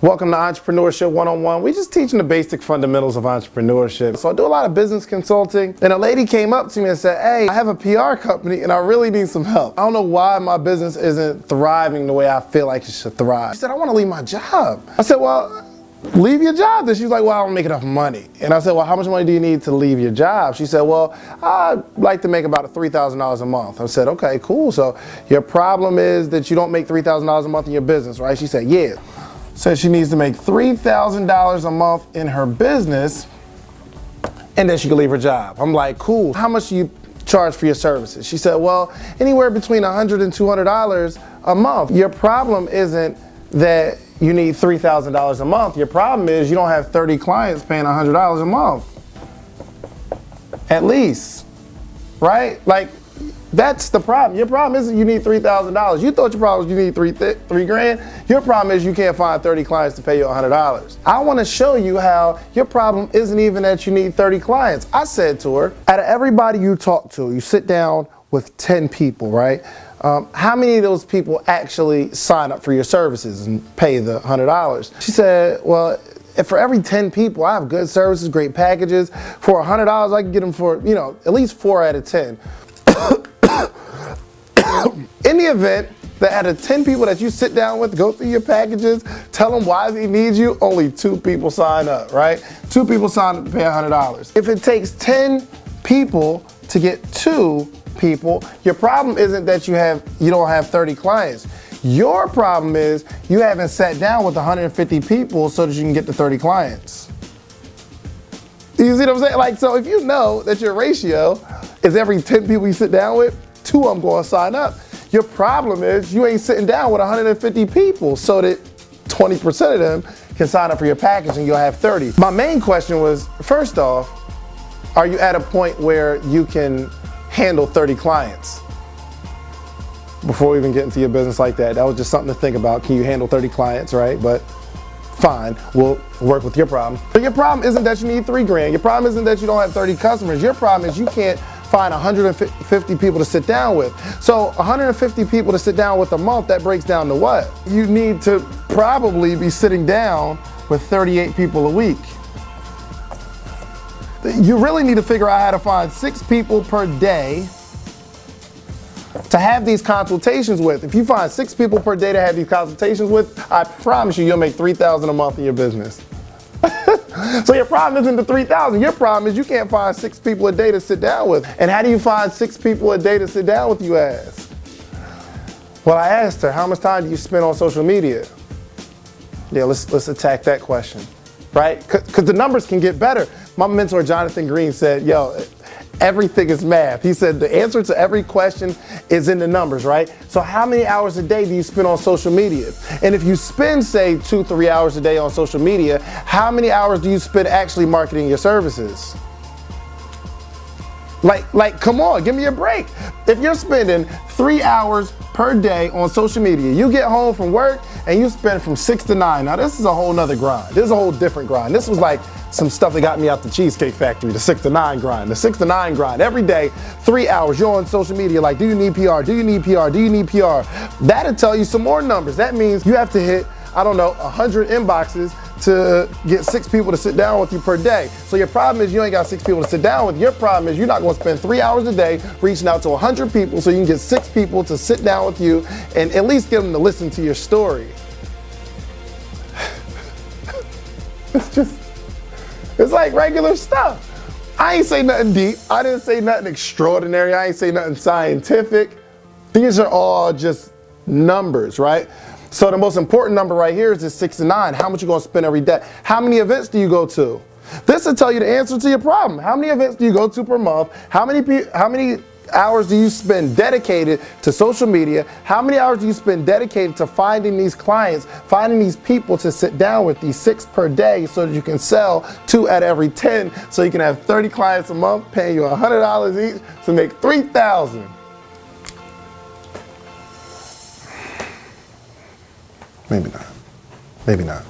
Welcome to Entrepreneurship 101. We're just teaching the basic fundamentals of entrepreneurship. So I do a lot of business consulting, and a lady came up to me and said, hey, I have a PR company and I really need some help. I don't know why my business isn't thriving the way I feel like it should thrive. She said, I want to leave my job. I said, well, leave your job then. She's like, well, I don't make enough money. And I said, well, how much money do you need to leave your job? She said, well, I'd like to make about $3,000 a month. I said, okay, cool. So your problem is that you don't make $3,000 a month in your business, right? She said, yeah. Said she needs to make $3,000 a month in her business and then she can leave her job. I'm like, cool. How much do you charge for your services? She said, well, anywhere between $100 and $200 a month. Your problem isn't that you need $3,000 a month. Your problem is you don't have 30 clients paying $100 a month. At least, right? Like, that's the problem. Your problem isn't you need $3,000. You thought your problem was you need three grand. Your problem is you can't find 30 clients to pay you $100. I want to show you how your problem isn't even that you need 30 clients. I said to her, out of everybody you talk to, you sit down with 10 people, right? How many of those people actually sign up for your services and pay the $100? She said, well, if for every 10 people, I have good services, great packages. For $100, I can get them for, at least 4 out of 10. In the event that out of 10 people that you sit down with, go through your packages, tell them why they need you, only 2 people sign up, right? 2 people sign up to pay $100. If it takes 10 people to get 2 people, your problem isn't that you don't have 30 clients. Your problem is you haven't sat down with 150 people so that you can get to 30 clients. You see what I'm saying? Like, so if you know that your ratio is every 10 people you sit down with, 2 of them going to sign up. Your problem is you ain't sitting down with 150 people so that 20% of them can sign up for your package and you'll have 30. My main question was, first off, are you at a point where you can handle 30 clients? Before we even get into your business like that, that was just something to think about. Can you handle 30 clients, right? But fine, we'll work with your problem. But your problem isn't that you need 3 grand. Your problem isn't that you don't have 30 customers. Your problem is you can't find 150 people to sit down with. So 150 people to sit down with a month, that breaks down to what? You need to probably be sitting down with 38 people a week. You really need to figure out how to find 6 people per day to have these consultations with. If you find 6 people per day to have these consultations with, I promise you'll make $3,000 a month in your business. So your problem isn't the 3,000. Your problem is you can't find 6 people a day to sit down with. And how do you find 6 people a day to sit down with, you ask? Well, I asked her, how much time do you spend on social media? Yeah, let's attack that question, right? Because the numbers can get better. My mentor, Jonathan Green, said, everything is math. He said the answer to every question is in the numbers, right? So how many hours a day do you spend on social media? And if you spend, say, 2-3 hours a day on social media, how many hours do you spend actually marketing your services? Like, come on, give me a break. If you're spending 3 hours per day on social media, you get home from work and you spend from 6 to 9. Now this is a whole nother grind. This is a whole different grind. This was like some stuff that got me out the Cheesecake Factory, the 6 to 9 grind. The 6 to 9 grind. Every day, 3 hours, you're on social media like, do you need PR? Do you need PR? Do you need PR? That'll tell you some more numbers. That means you have to hit, 100 inboxes to get 6 people to sit down with you per day. So your problem is you ain't got 6 people to sit down with. Your problem is you're not going to spend 3 hours a day reaching out to 100 people so you can get 6 people to sit down with you and at least get them to listen to your story. It's like regular stuff. I ain't say nothing deep. I didn't say nothing extraordinary. I ain't say nothing scientific. These are all just numbers, right? So the most important number right here is this 6 to 9. How much you gonna spend every day? How many events do you go to? This will tell you the answer to your problem. How many events do you go to per month? How many hours do you spend dedicated to social media? How many hours do you spend dedicated to finding these clients, finding these people to sit down with, these 6 per day, so that you can sell 2 out of every 10, so you can have 30 clients a month paying you $100 each to make $3,000. Maybe not. Maybe not.